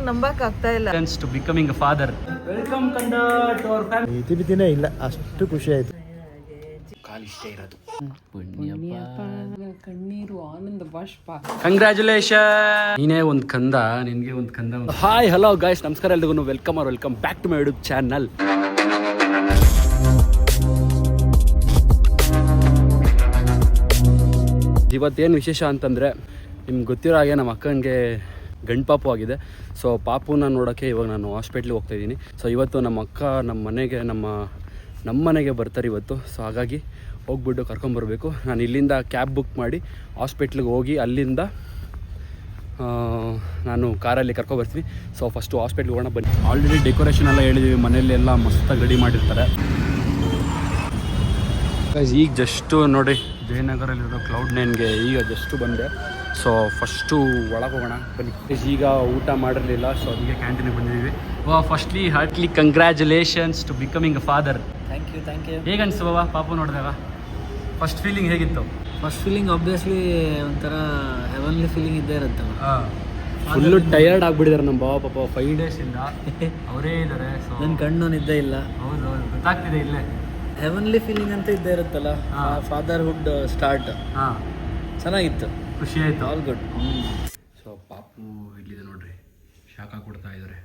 ನಂಬಕ್ ಆಗ್ತಾ ಇಲ್ಲ. To becoming a father. Welcome ಕಂದ ಟು ಅವರ್ ಫ್ಯಾಮಿಲಿ. ಇತಿಬಿತಿನೇ ಇಲ್ಲ, ಅಷ್ಟು ಖುಷಿ ಆಯ್ತು. ಕಾಲಿಷ್ಟೇ ಇರೋದು. ಕಣ್ಣೀರು ಆನಂದ ಬಾಷ್ಪ. ಕಂಗ್ರ್ಯಾಚುಲೇಷನ್. ನೀನೇ ಒಂದು ಕಂದ, ನಿನ್ಗೆ ಒಂದು ಕಂದ. ಹಾಯ್ ಹಲೋ ಗೈಸ್, ನಮಸ್ಕಾರ ಎಲ್ರಿಗೂ. Welcome back to my YouTube channel. ಇವತ್ತೇನು ವಿಶೇಷ ಅಂತಂದರೆ, ನಿಮ್ಗೆ ಗೊತ್ತಿರೋ ಹಾಗೆ ನಮ್ಮ ಅಕ್ಕನಿಗೆ ಗಂಡು ಪಾಪು ಆಗಿದೆ. ಸೊ ಪಾಪುನ ನೋಡೋಕ್ಕೆ ಇವಾಗ ನಾನು ಹಾಸ್ಪಿಟ್ಲಿಗೆ ಹೋಗ್ತಾಯಿದ್ದೀನಿ. ಸೊ ಇವತ್ತು ನಮ್ಮ ಅಕ್ಕ ನಮ್ಮ ಮನೆಗೆ ಬರ್ತಾರೆ ಇವತ್ತು. ಸೊ ಹಾಗಾಗಿ ಹೋಗ್ಬಿಟ್ಟು ಕರ್ಕೊಂಬರ್ಬೇಕು. ನಾನು ಇಲ್ಲಿಂದ ಕ್ಯಾಬ್ ಬುಕ್ ಮಾಡಿ ಹಾಸ್ಪಿಟ್ಲಿಗೆ ಹೋಗಿ ಅಲ್ಲಿಂದ ನಾನು ಕಾರಲ್ಲಿ ಕರ್ಕೊಬರ್ತೀನಿ. ಸೊ ಫಸ್ಟು ಹಾಸ್ಪಿಟ್ಲಿಗೆ ಹೋಗೋಣ ಬನ್ನಿ. ಆಲ್ರೆಡಿ ಡೆಕೋರೇಷನ್ ಎಲ್ಲ ಹೇಳಿದ್ದೀವಿ, ಮನೆಯಲ್ಲಿ ಎಲ್ಲ ಮಸ್ತಾಗಿ ರೆಡಿ ಮಾಡಿರ್ತಾರೆ. ಈಗ ಜಸ್ಟು ನೋಡಿ, ಜಯನಗರಲ್ಲಿರೋ ಕ್ಲೌಡ್9ಗೆ ಈಗ ಜಸ್ಟು ಬಂದೆ. ಸೊ ಫಸ್ಟು ಒಳಗೆ ಹೋಗೋಣ ಬನ್ನಿ. ಈಗ ಊಟ ಮಾಡಿರಲಿಲ್ಲ, ಸೊ ಅದಕ್ಕೆ ಕ್ಯಾಂಟೀನಿಗೆ ಬಂದಿದ್ದೀವಿ. Firstly heartly congratulations to becoming a father. Thank you. ಹೇಗೆ ಅನಿಸ್ತು ಬಾಬಾ ಪಾಪು ನೋಡಿದಾಗ? ಫಸ್ಟ್ ಫೀಲಿಂಗ್ ಹೇಗಿತ್ತು? ಫಸ್ಟ್ ಫೀಲಿಂಗ್ ಆಬ್ವಿಯಸ್ಲಿ ಒಂಥರ ಹೆವನ್ಲಿ ಫೀಲಿಂಗ್ ಇದ್ದೇ ಇರುತ್ತೆ. ಫುಲ್ಲು ಟಯರ್ಡ್ ಆಗಿಬಿಟ್ಟಿದ್ದಾರೆ ನಮ್ಮ ಬಾಬಾ ಪಾಪ. 5 ಡೇಸಿಂದ ಅವರೇ ಇದ್ದಾರೆ. ಸೊ ನನ್ನ ಕಣ್ಣು ನಿದ್ದೆ ಇಲ್ಲ. ಹೌದು ಗೊತ್ತಾಗ್ತಿದೆ ಇಲ್ಲೇ. ಹೆವನ್ಲಿ ಫೀಲಿಂಗ್ ಅಂತ ಇದ್ದೇ ಇರುತ್ತಲ್ಲ, ಫಾದರ್ಹುಡ್ ಸ್ಟಾರ್ಟ್. ಹಾಂ, ಚೆನ್ನಾಗಿತ್ತು, ಖುಷಿ ಆಯಿತು. All good. ಸೊ ಪಾಪು ಇಲ್ಲಿದೆ ನೋಡ್ರಿ, ಶಾಖ ಕೊಡ್ತಾ ಇದ್ದಾರೆ.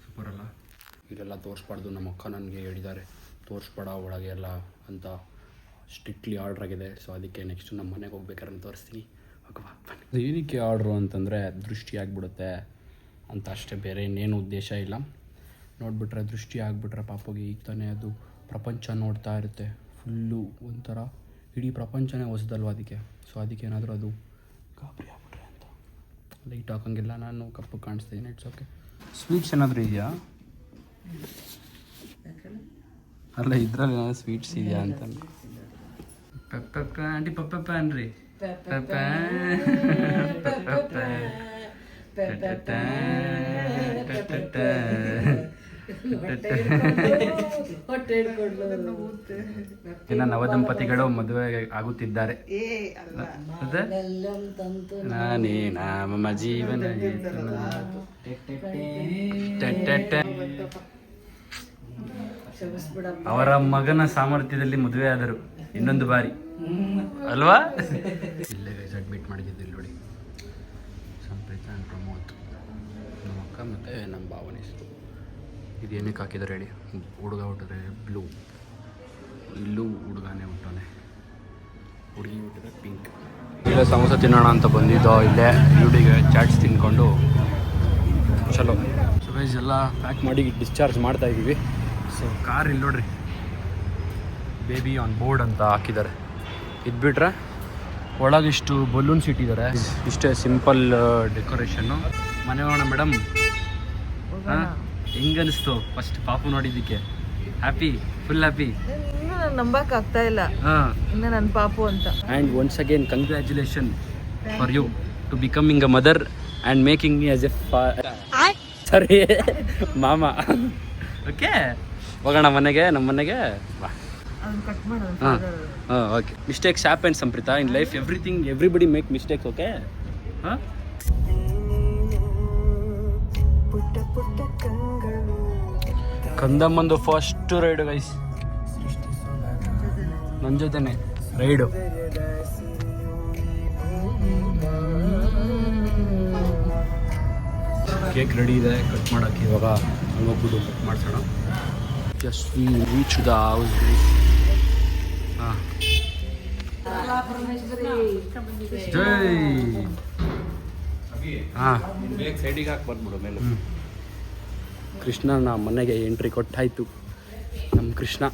ಸೂಪರ್ ಅಲ್ಲ? ಇದೆಲ್ಲ ತೋರಿಸ್ಬಾರ್ದು, ನಮ್ಮ ಅಕ್ಕ ನನಗೆ ಹೇಳಿದ್ದಾರೆ ತೋರಿಸ್ಬೇಡ ಒಳಗೆ ಎಲ್ಲ ಅಂತ, ಸ್ಟ್ರಿಕ್ಟ್ಲಿ ಆರ್ಡ್ರ್ ಆಗಿದೆ. ಸೊ ಅದಕ್ಕೆ ನೆಕ್ಸ್ಟು ನಮ್ಮ ಮನೆಗೆ ಹೋಗ್ಬೇಕಾದ್ರೆ ತೋರಿಸ್ತೀನಿ. ಅದು ಏನಕ್ಕೆ ಆರ್ಡ್ರು ಅಂತಂದರೆ ದೃಷ್ಟಿ ಆಗಿಬಿಡುತ್ತೆ ಅಂತ ಅಷ್ಟೇ, ಬೇರೆ ಇನ್ನೇನು ಉದ್ದೇಶ ಇಲ್ಲ. ನೋಡಿಬಿಟ್ರೆ ದೃಷ್ಟಿ ಆಗಿಬಿಟ್ರೆ ಪಾಪುಗೆ ಈಗ ತಾನೇ ಅದು ಪ್ರಪಂಚ ನೋಡ್ತಾ ಇರುತ್ತೆ ಫುಲ್ಲು ಒಂಥರ, ಇಡೀ ಪ್ರಪಂಚನೇ ಹೊಸದಲ್ವ ಅದಕ್ಕೆ. ಸೊ ಅದಕ್ಕೆ ಏನಾದರೂ ಅದು ಗಾಬರಿ ಆಗ್ಬಿಟ್ರೆ ಅಂತ ಲೈಟ್ ಹಾಕೋಂಗಿಲ್ಲ. ನಾನು ಕಪ್ಪು ಕಾಣಿಸ್ತೀನಿ, ಇಟ್ಸ್ ಓಕೆ. ಸ್ವೀಟ್ಸ್ ಏನಾದರೂ ಇದೆಯಾ? ಅಲ್ಲ ಇದರಲ್ಲಿ ಏನಾದರೂ ಸ್ವೀಟ್ಸ್ ಇದೆಯಾ ಅಂತ. ಪೆಪ್ಪ ಆಂಟಿ ಪಪ್ಪ ಅನ್ರಿ. ಇನ್ನು ನವದಂಪತಿಗಳು ಮದುವೆ ಆಗುತ್ತಿದ್ದಾರೆ. ನಾನೇ ನಮ್ಮ ಜೀವನ ಅವರ ಮಗನ ಸಾಮರ್ಥ್ಯದಲ್ಲಿ ಮದುವೆ ಆದರು ಇನ್ನೊಂದು ಬಾರಿ ಅಲ್ವಾ? ಇಲ್ಲೇ ಗೈಸ್ ಅಡ್ಮಿಟ್ ಮಾಡಿದ್ದು ಇಲ್ಲಿ ನೋಡಿ, ಸಂಪ್ರೀತ ಆ್ಯಂಡ್ ಪ್ರಮೋದ್, ನಮ್ಮ ಅಕ್ಕ ಮತ್ತು ನಮ್ಮ ಭಾವನೆ ಹೆಸರು. ಇದು ಏನಕ್ಕೆ ಹಾಕಿದ್ದಾರೆ ಹೇಳಿ? ಹುಡುಗ ಹುಟ್ಟಿದ್ರೆ ಬ್ಲೂ, ಇಲ್ಲೂ ಹುಡುಗನೇ ಹುಟ್ಟೋನೆ, ಹುಡುಗಿ ಹುಟ್ಟಿದ್ರೆ ಪಿಂಕ್. ಇಲ್ಲೇ ಸಮೋಸ ತಿನ್ನೋಣ ಅಂತ ಬಂದಿದ್ದೋ, ಇಲ್ಲೇ ಯೂಡಿಗೆ ಚಾಟ್ಸ್ ತಿನ್ಕೊಂಡು ಚಲೋ. ಸೊ ಗೈಸ್ ಎಲ್ಲ ಪ್ಯಾಕ್ ಮಾಡಿ ಡಿಸ್ಚಾರ್ಜ್ ಮಾಡ್ತಾಯಿದ್ದೀವಿ. ಸೊ ಕಾರ್ ಇಲ್ಲಿ ನೋಡ್ರಿ, ಬೇಬಿ ಆನ್ ಬೋರ್ಡ್ ಅಂತ ಹಾಕಿದ್ದಾರೆ. ಇದು ಬಿಟ್ರೆ ಒಳಗಿಷ್ಟು ಬಲೂನ್ಸ್ ಇಟ್ಟಿದ್ದಾರೆ. ಇಷ್ಟೇ ಸಿಂಪಲ್ ಡೆಕೋರೇಷನ್ನು. ಮನೆ ಹೋಗೋಣ ಮೇಡಮ್. ಹಾಂ, ಹೆಂಗನಿಸ್ತು ಫಸ್ಟ್ ಪಾಪು ನೋಡಿದ್ದಕ್ಕೆ? Happy, full happy. ನಂಬಕ್ ಆಗ್ತಾ ಇಲ್ಲ ಇನ್ನು ನನ್ನ ಪಾಪು ಅಂತ. And once again congratulation for you to becoming a mother and making me as a ಸರಿ ಮಾಮ. ಓಕೆ, ಹೋಗೋಣ ಮನೆಗೆ, ನಮ್ಮ ಮನೆಗೆ ಬಾ. ಹಾಂ ಹಾಂ, okay. Mistakes happen Sampreetha in life, everybody make mistakes. Okay. ಹಾಂ, ಕಂದಮ್ಮಂದು ಫಸ್ಟ್ ರೈಡು ಗೈಸ್, ನನ್ನ ಜೊತೆನೆ ರೈಡು. ಕೇಕ್ ರೆಡಿ ಇದೆ, ಕಟ್ ಮಾಡೋಕ್ಕೆ. ಇವಾಗ ಹಂಗೋಗ್ಬಿಟ್ಟು ಕಟ್ ಮಾಡಿಸೋಣ. Just we reach the house. ಹಾಂ, ಜೈ. ಹಾಂ, ಸೈಡಿಗೆ ಹಾಕಿ ಬಂದ್ಬಿಡು ಮೇಲೆ. ಕೃಷ್ಣನ ಮನೆಗೆ ಎಂಟ್ರಿ ಕೊಟ್ಟಾಯಿತು ನಮ್ಮ ಕೃಷ್ಣ.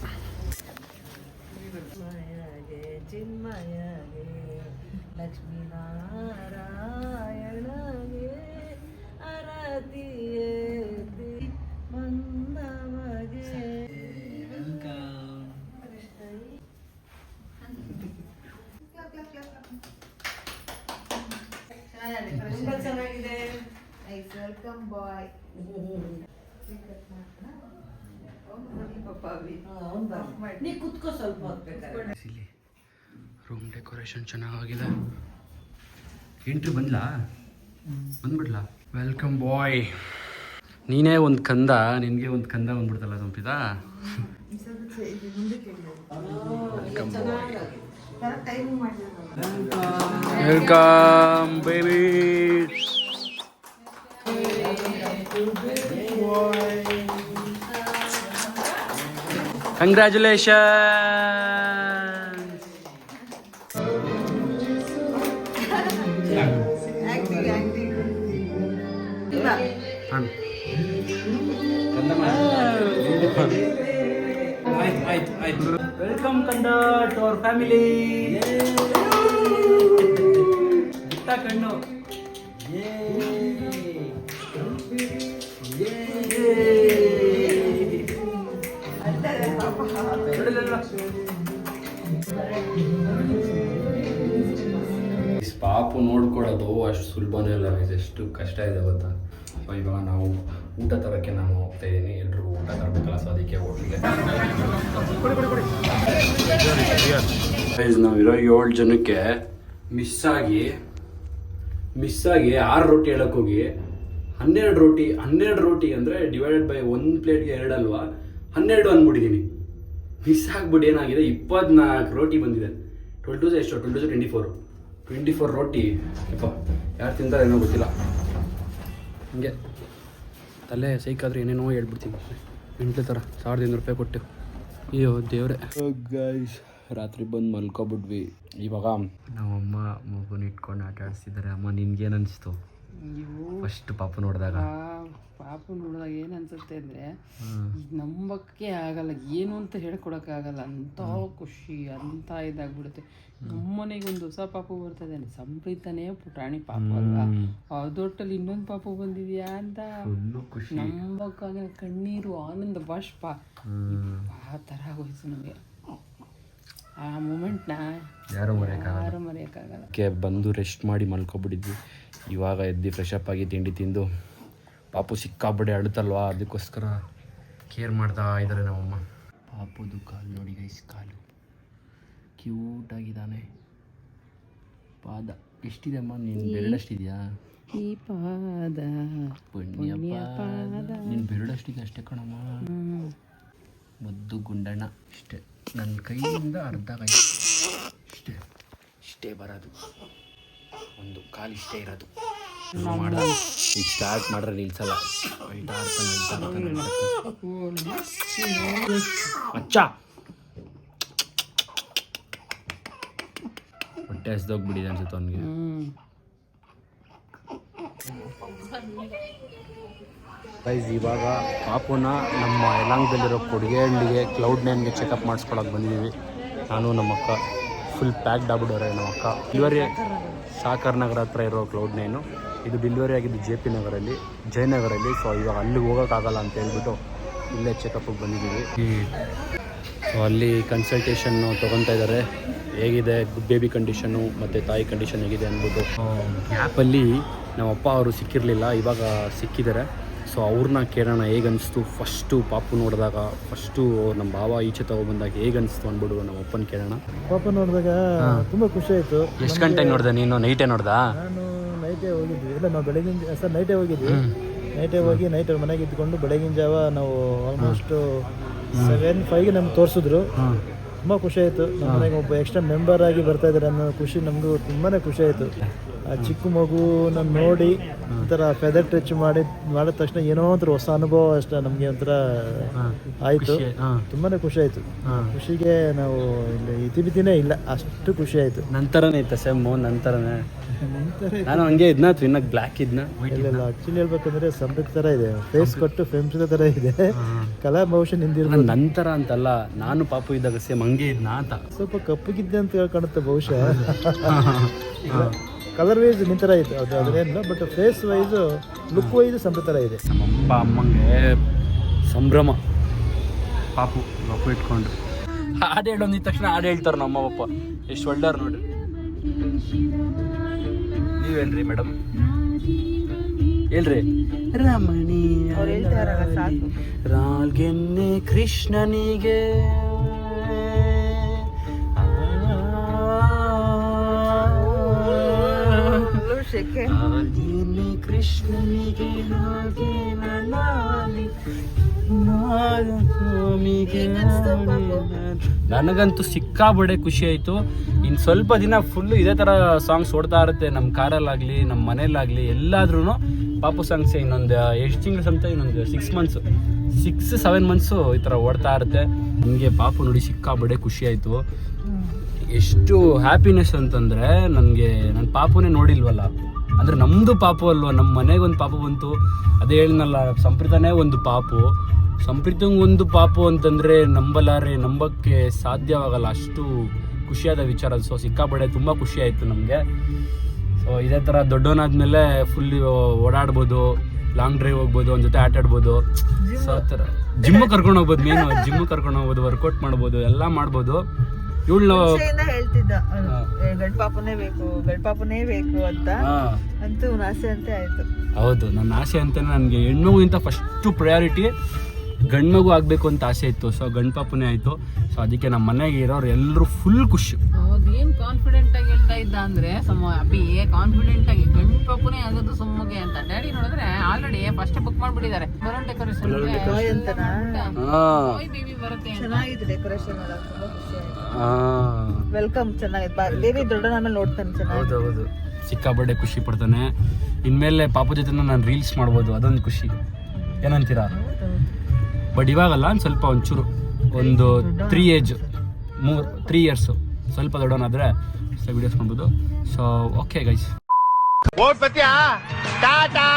ವೆಲ್ಕಮ್ ಬಾಯ್. ನೀ ಕುತ್ಕೋ ಸ್ವಲ್ಪ ಹೊತ್ಬೇಕಾದ್ರೆ. ರೂಮ್ ಡೆಕೋರೇಷನ್ ಚೆನ್ನಾಗಿದೆ. ಎಂಟ್ರಿ ಬಂದ್ಬಿಡ್ಲಾ? Welcome boy. ನೀನೇ ಒಂದು ಕಂದ, ನಿನಗೆ ಒಂದು ಕಂದ ಬಂದ್ಬಿಡ್ತಲ್ಲ ಸಂಪಿತ. Welcome baby. ವೆಲ್ಕಮ್ ಕಂದ ಟು ಅವರ್ ಫ್ಯಾಮಿಲಿ. ಕಣ್ಣು ಪಾಪು ನೋಡ್ಕೊಳ್ಳೋದು ಅಷ್ಟು ಸುಲಭನೇ ಇಲ್ಲ, ಎಷ್ಟು ಕಷ್ಟ ಇದೆ ಗೊತ್ತಾ. ಸೊ ಇವಾಗ ನಾವು ಊಟ ತರೋಕ್ಕೆ ನಾನು ಹೋಗ್ತಾ ಇದ್ದೀನಿ. ಎಲ್ರಿಗೂ ಊಟ ತರಬೇಕಲ್ಲ, ಸೊ ಅದಕ್ಕೆ ಹೋಟ್ಲಿಗೆ. ನಾವು ಇರೋ 7 ಜನಕ್ಕೆ ಮಿಸ್ ಆಗಿ 6 ರೋಟಿ ಹೇಳಕ್ಕೆ ಹೋಗಿ 12 ರೋಟಿ ಅಂದರೆ ಡಿವೈಡೆಡ್ ಬೈ 1 ಪ್ಲೇಟ್ಗೆ 2 ಅಲ್ವಾ, 12 ಅಂದ್ಬಿಟ್ಟಿದ್ದೀನಿ. ಮಿಸ್ ಆಗ್ಬಿಟ್ಟು ಏನಾಗಿದೆ, 24 ರೋಟಿ ಬಂದಿದೆ. 12 ಎಷ್ಟು, 24 ರೋಟಿ. ಯಪ್ಪ, ಯಾರು ತಿಂತಾರೆ ಏನೋ ಗೊತ್ತಿಲ್ಲ. ಹಿಂಗೆ ತಲೆ ಸೈಕಾದ್ರೆ ಏನೇನೋ ಹೇಳ್ಬಿಡ್ತೀನಿ. ಎಂಟ್ಲೆ ಥರ 1200 ರೂಪಾಯಿ ಕೊಟ್ಟು. ಅಯ್ಯೋ ದೇವ್ರೆ. ಗೈಸ್, ರಾತ್ರಿ ಬಂದು ಮಲ್ಕೊಬಿಟ್ವಿ. ಇವಾಗ ನಮ್ಮಮ್ಮ ಮಗುನ ಇಟ್ಕೊಂಡು ಆಟ ಆಡಿಸ್ತಿದ್ದಾರೆ. ಅಮ್ಮ ನಿನ್ಗೇನು ಅನಿಸ್ತು ಫಸ್ಟ್ ಪಾಪು ನೋಡಿದಾಗ? ಪಾಪು ನೋಡಿದಾಗ ಏನು ಅನ್ಸುತ್ತೆ ಅಂದರೆ, ನಂಬಕ್ಕೆ ಆಗಲ್ಲ, ಏನು ಅಂತ ಹೇಳ್ಕೊಡೋಕ್ಕಾಗಲ್ಲ. ಅಂಥ ಖುಷಿ, ಅಂಥ ಇದಾಗ್ಬಿಡುತ್ತೆ. ನಮ್ಮನೆಗೆ ಒಂದು ಹೊಸ ಪಾಪು ಬರ್ತದೆ, ಸಂಪ್ರೀತನೇ ಪುಟಾಣಿ ಪಾಪು ಅಲ್ಲ, ಅದೊಟ್ಟಲ್ಲಿ ಇನ್ನೊಂದು ಪಾಪು ಬಂದಿದ್ಯಾ ಅಂತ ನಂಬಕ್ಕಾಗಲ್ಲ. ಕಣ್ಣೀರು, ಆನಂದ ಬಾಷ್ಪ ಆ ಥರ ಆಗೋಯ್ತು ನಮಗೆ. ಆ ಮೂಮೆಂಟ್ನ ಯಾರು ಮರೆಯೋಕ್ಕಾಗಲ್ಲ. ಬಂದು ರೆಸ್ಟ್ ಮಾಡಿ ಮಲ್ಕೊಬಿಟ್ಟಿದ್ವಿ. ಇವಾಗ ಎದ್ದು ಫ್ರೆಶ್ ಅಪ್ ಆಗಿ ತಿಂಡಿ ತಿಂದು, ಪಾಪು ಸಿಕ್ಕಾಬಿಡೆ ಅಳುತ್ತಲ್ವಾ, ಅದಕ್ಕೋಸ್ಕರ ಕೇರ್ ಮಾಡ್ತಾ ಇದ್ದಾರೆ ನಮ್ಮಮ್ಮ. ಪಾಪುದು ಕಾಲು ನೋಡಿ ಗೈಸ್, ಕಾಲು ಕ್ಯೂಟಾಗಿದ್ದಾನೆ. ಪಾದ ಎಷ್ಟಿದೆ ಅಮ್ಮ? ನೀನು ಬೆರಳಷ್ಟಿದೆಯಾ? ಈ ಪಾದ ಪುಣ್ಯ ಪಾದ. ನೀನು ಬೆರಳಷ್ಟಿದೆ ಅಷ್ಟೇ ಕಣಮ್ಮ. ಮುದ್ದು ಗುಂಡಣ್ಣ ಇಷ್ಟೇ. ನನ್ನ ಕೈಯಿಂದ ಅರ್ಧ ಕೈ ಇಷ್ಟೇ ಬರೋದು, ಒಂದು ಕಾಲು ಇಷ್ಟೇ ಇರೋದು. ಈಗ ಸ್ಟಾರ್ಟ್ ಮಾಡ್ರೆ ನಿಲ್ಸಲ್ಲ. ಅಚ್ಚ ಹೊಟ್ಟೆ ಹಸ್ದೋಗ್ಬಿಟ್ಟಿದೆ ಅನ್ಸುತ್ತೆ ಅವನಿಗೆ. ಗೈಸ್, ಇವಾಗ ಪಾಪುನ ನಮ್ಮ ಯಲಹಂಕದಲ್ಲಿರೋ ಕೊಡಿಗೆಹಳ್ಳಿಗೆ Cloud9ಗೆ ಚೆಕಪ್ ಮಾಡಿಸ್ಕೊಳಕ್ಕೆ ಬಂದಿದ್ದೀವಿ. ನಾನು ನಮ್ಮ ಅಕ್ಕ ಫುಲ್ ಪ್ಯಾಕ್ಡ್ ಆಗ್ಬಿಡೋರೆ. ನಮ್ಮ ಅಕ್ಕ ಡೆಲಿವರಿ ಸಾಕರ್ ನಗರ ಹತ್ರ ಇರೋ Cloud9, ಇದು ಡೆಲಿವರಿ ಆಗಿದ್ದು JP ನಗರಲ್ಲಿ, ಜಯನಗರಲ್ಲಿ. ಸೊ ಇವಾಗ ಅಲ್ಲಿಗೆ ಹೋಗೋಕ್ಕಾಗಲ್ಲ ಅಂತ ಹೇಳ್ಬಿಟ್ಟು ಇಲ್ಲೇ ಚೆಕಪ್ಗೆ ಬಂದಿದ್ದೀವಿ. ಸೊ ಅಲ್ಲಿ ಕನ್ಸಲ್ಟೇಷನ್ನು ತೊಗೊತಾ ಇದ್ದಾರೆ, ಹೇಗಿದೆ ಬೇಬಿ ಕಂಡೀಷನ್ನು ಮತ್ತು ತಾಯಿ ಕಂಡೀಷನ್ ಹೇಗಿದೆ ಅಂದ್ಬಿಟ್ಟು. ಗ್ಯಾಪಲ್ಲಿ ನಮ್ಮ ಅಪ್ಪ ಅವರು ಸಿಕ್ಕಿರಲಿಲ್ಲ, ಇವಾಗ ಸಿಕ್ಕಿದ್ದಾರೆ. ಸೊ ಅವ್ರನ್ನ ಕೇಳೋಣ ಹೇಗೆ ಅನಿಸ್ತು ಫಸ್ಟು ಪಾಪು ನೋಡಿದಾಗ. ಫಸ್ಟು ನಮ್ಮ ಭಾವ ಈಚೆ ತಗೊಬಂದಾಗ ಹೇಗೆ ಅನಿಸ್ತು ಅಂದ್ಬಿಟ್ಟು ನಮ್ಮ ಅಪ್ಪನ ಕೇಳೋಣ. ಪಾಪ ನೋಡಿದಾಗ ತುಂಬ ಖುಷಿ ಆಯಿತು. ಎಷ್ಟು ಗಂಟೆಗೆ ನೋಡಿದೆ ನೀನು? ನೈಟೇ ನೋಡ್ದಾ? ನಾನು ನೈಟೇ ಹೋಗಿದ್ವಿ. ಇಲ್ಲ, ನಾವು ಬೆಳಗಿನ ನೈಟೇ ಹೋಗಿದ್ವಿ. ನೈಟೇ ಹೋಗಿ ನೈಟ್ ಮನೆಗೆ ಇದ್ಕೊಂಡು ಬೆಳಗಿನ ಜಾವ ನಾವು ಆಲ್ಮೋಸ್ಟ್ 7-5ಗೆ ನಮ್ಗೆ ತೋರಿಸಿದ್ರು. ತುಂಬ ಖುಷಿ ಆಯಿತು. ನಮ್ಮ ಮನೆಗೆ ಒಬ್ಬ ಎಕ್ಸ್ಟ್ರಾ ಮೆಂಬರ್ ಆಗಿ ಬರ್ತಾ ಇದ್ದಾರೆ ಅನ್ನೋ ಖುಷಿ ನಮಗೂ ತುಂಬಾ ಖುಷಿ ಆಯಿತು. ಆ ಚಿಕ್ಕ ಮಗುನ ನೋಡಿ ಒಂಥರ ಫೆದರ್ ಟಚ್ ಮಾಡಿದ ತಕ್ಷಣ ಏನೋ ಒಂಥರ ಹೊಸ ಅನುಭವ ಅಷ್ಟೇ ನಮಗೆ ಒಂಥರ ಆಯಿತು. ತುಂಬಾ ಖುಷಿ ಆಯಿತು. ಖುಷಿಗೆ ನಾವು ಇಲ್ಲಿ ಇತಿಮಿತಿನೇ ಇಲ್ಲ, ಅಷ್ಟು ಖುಷಿ ಆಯಿತು. ನಂತರನೇ ಇತ್ತು ಸೆಮ್ಮು, ನಂತರನೇ ನಾನು ಹಂಗೆ ಇದನ್ನ ತಿನ್ನಕ್ಕೆ ಬ್ಲ್ಯಾಕ್ ಇದನ್ನ ಇಲ್ಲ. ಆ್ಯಕ್ಚುಲಿ ಹೇಳ್ಬೇಕಂದ್ರೆ ಸಂಪತ್ ಥರ ಇದೆ, ಫೇಸ್ ಕೊಟ್ಟು ಫೆಮ್ಸಿದ ಥರ ಇದೆ, ಕಲಾ ಬಹುಶಃ ನಿಂದಿರೋ ನಂತರ ಅಂತಲ್ಲ. ನಾನು ಪಾಪು ಇದ್ದಾಗ ಸೇಮ್ ಹಂಗೆ ಇದ್ನ ಅಂತ ಸ್ವಲ್ಪ ಕಪ್ಪಗಿದ್ದೆ ಅಂತ ಕಾಣುತ್ತೆ ಬಹುಶಃ. ಕಲರ್ ವೈಸ್ ನಿಂತರ ಇದೆ ಅದು, ಅದೇನಿಲ್ಲ. But face wise look wise Sampath ಥರ ಇದೆ. ನಮ್ಮಪ್ಪ ಅಮ್ಮಂಗೆ ಸಂಭ್ರಮ ಪಾಪು ಮಗು ಇಟ್ಕೊಂಡು. ಹಾಡು ಹೇಳೋಂದಿದ ತಕ್ಷಣ ಹಾಡು ಹೇಳ್ತಾರೆ ನಮ್ಮ ಅಪ್ಪ. ಎಷ್ಟು ಒಳ್ಳೆಯವ್ರು ನೋಡಿ. ನೀವೇನ್ರಿ ಮೇಡಮ್ ಹೇಳ್ರಿ? ರಮಣೀಯ ರಾಲ್ಗೆನ್ನೆ ಕೃಷ್ಣನಿಗೆ ಶೆಕೆ ಕೃಷ್ಣನಿಗೆ ನಾಗೇನ ಲಾಲಿ ನನಗಂತೂ ಸಿಕ್ಕಾಬಡೆ ಖುಷಿ ಆಯಿತು. ಇನ್ನು ಸ್ವಲ್ಪ ದಿನ ಫುಲ್ಲು ಇದೇ ಥರ ಸಾಂಗ್ಸ್ ಓಡ್ತಾ ಇರುತ್ತೆ ನಮ್ಮ ಕಾರಲ್ಲಾಗಲಿ ನಮ್ಮ ಮನೇಲಾಗಲಿ ಎಲ್ಲಾದ್ರೂ. ಪಾಪು ಸಾಂಗ್ಸ್ ಇನ್ನೊಂದು ಎಷ್ಟು ತಿಂಗಳು ಅಂತ ಇನ್ನೊಂದು 6-7 ಮಂತ್ಸು ಈ ಥರ ಓಡ್ತಾ ಇರುತ್ತೆ. ನನಗೆ ಪಾಪು ನೋಡಿ ಸಿಕ್ಕಾಬಡೆ ಖುಷಿ ಆಯಿತು. ಎಷ್ಟು ಹ್ಯಾಪಿನೆಸ್ ಅಂತಂದರೆ ನನಗೆ ನನ್ನ ಪಾಪುನೇ ನೋಡಿಲ್ವಲ್ಲ, ಅಂದರೆ ನಮ್ಮದು ಪಾಪು ಅಲ್ವ, ನಮ್ಮ ಮನೆಗೊಂದು ಪಾಪು ಬಂತು. ಅದೇ ಹೇಳಿದ್ನಲ್ಲ, ಸಂಪ್ರೀತನೇ ಒಂದು ಪಾಪು, ಸಂಪ್ರೀತಂಗೆ ಒಂದು ಪಾಪು ಅಂತಂದರೆ ನಂಬಕ್ಕೆ ಸಾಧ್ಯವಾಗಲ್ಲ, ಅಷ್ಟು ಖುಷಿಯಾದ ವಿಚಾರ. ಸೊ ಸಿಕ್ಕಾಪಡೆ ತುಂಬ ಖುಷಿ ಆಯಿತು ನಮಗೆ. ಸೊ ಇದೇ ಥರ ದೊಡ್ಡವನಾದ್ಮೇಲೆ ಫುಲ್ ಓಡಾಡ್ಬೋದು, ಲಾಂಗ್ ಡ್ರೈವ್ ಹೋಗ್ಬೋದು, ಒಂದು ಜೊತೆ ಆಟ ಆಡ್ಬೋದು. ಸೊ ಆ ಥರ ಜಿಮ್ಮಿಗೆ ಕರ್ಕೊಂಡು ಹೋಗ್ಬೋದು, ಜಿಮ್ಮಿಗೆ ಕರ್ಕೊಂಡು ಹೋಗ್ಬೋದು, ವರ್ಕೌಟ್ ಮಾಡ್ಬೋದು, ಎಲ್ಲ ಮಾಡ್ಬೋದು. ಇವಳು ಹೇಳ್ತಿದ್ದ ಗಂಡ್ಪಾಪನೇ ಬೇಕು ಅಂತ, ಅಂತೂ ಆಸೆ ಅಂತೆ ಆಯ್ತು. ಹೌದು, ನನ್ನ ಆಸೆ ಅಂತಾನೆ. ನನಗೆ ಹೆಣ್ಮಗುಗಿಂತ ಫಸ್ಟು ಪ್ರಯಾರಿಟಿ ಗಂಡ್ಮಗು ಆಗಬೇಕು ಅಂತ ಆಸೆ ಇತ್ತು. ಸೊ ಗಂಡ್ಪಾಪನೇ ಆಯಿತು. ಸೊ ಅದಕ್ಕೆ ನಮ್ಮ ಮನೆಗೆ ಇರೋರು ಎಲ್ಲರೂ ಫುಲ್ ಖುಷಿ. ಹೌದು, ಏನು ಕಾನ್ಫಿಡೆಂಟ್ ಆಗಿ ಹೇಳ್ತಾ ಇದ್ದ ಅಂದರೆ ಅಬ್ಬಿ ಕಾನ್ಫಿಡೆಂಟ್ ಆಗಿ ಗಂಡ್ಪಾಪನೇ ಆಗೋದು ಸೊಮ್ಮಗೆ ಅಂತ. ಡ್ಯಾಡಿ ನೋಡಿದ್ರೆ ಆಲ್ರೆಡಿ ಫಸ್ಟ್ ಬುಕ್ ಮಾಡ್ಬಿಟ್ಟಿದ್ದಾರೆ. ಬಲೂನ್ ಡೆಕೋರೇಷನ್ ಬೇಬಿ ಬರುತ್ತೆ. ಚೆನ್ನಾಗಿದೆ ಡೆಕೋರೇಷನ್, ತುಂಬಾ ಖುಷಿ ಆಯ್ತು. ವೆಲ್ಕಮ್ ಚೆನ್ನಾಗಿದೆ. ಬೇಬಿ ದೊಡ್ಡ ಆಮೇಲೆ ನೋಡ್ತಾನೆ ಚೆನ್ನಾಗಿ. ಹೌದು, ಸಿಕ್ಕಾಬಡ್ಡೆ ಖುಷಿ ಪಡ್ತಾನೆ. ಇನ್ಮೇಲೆ ಪಾಪು ಜೊತೆ ನಾನು ರೀಲ್ಸ್ ಮಾಡ್ಬೋದು, ಅದೊಂದು ಖುಷಿ. ಏನಂತೀರಾ? ಬಟ್ ಇವಾಗಲ್ಲ, ಸ್ವಲ್ಪ ಒಂಚೂರು ಒಂದು 3 ಇಯರ್ಸು ಸ್ವಲ್ಪ ದೊಡ್ಡವನಾದರೆ ಸೊ ವಿಡಿಯೋಸ್ ಮಾಡ್ಬೋದು. So okay guys, Tata.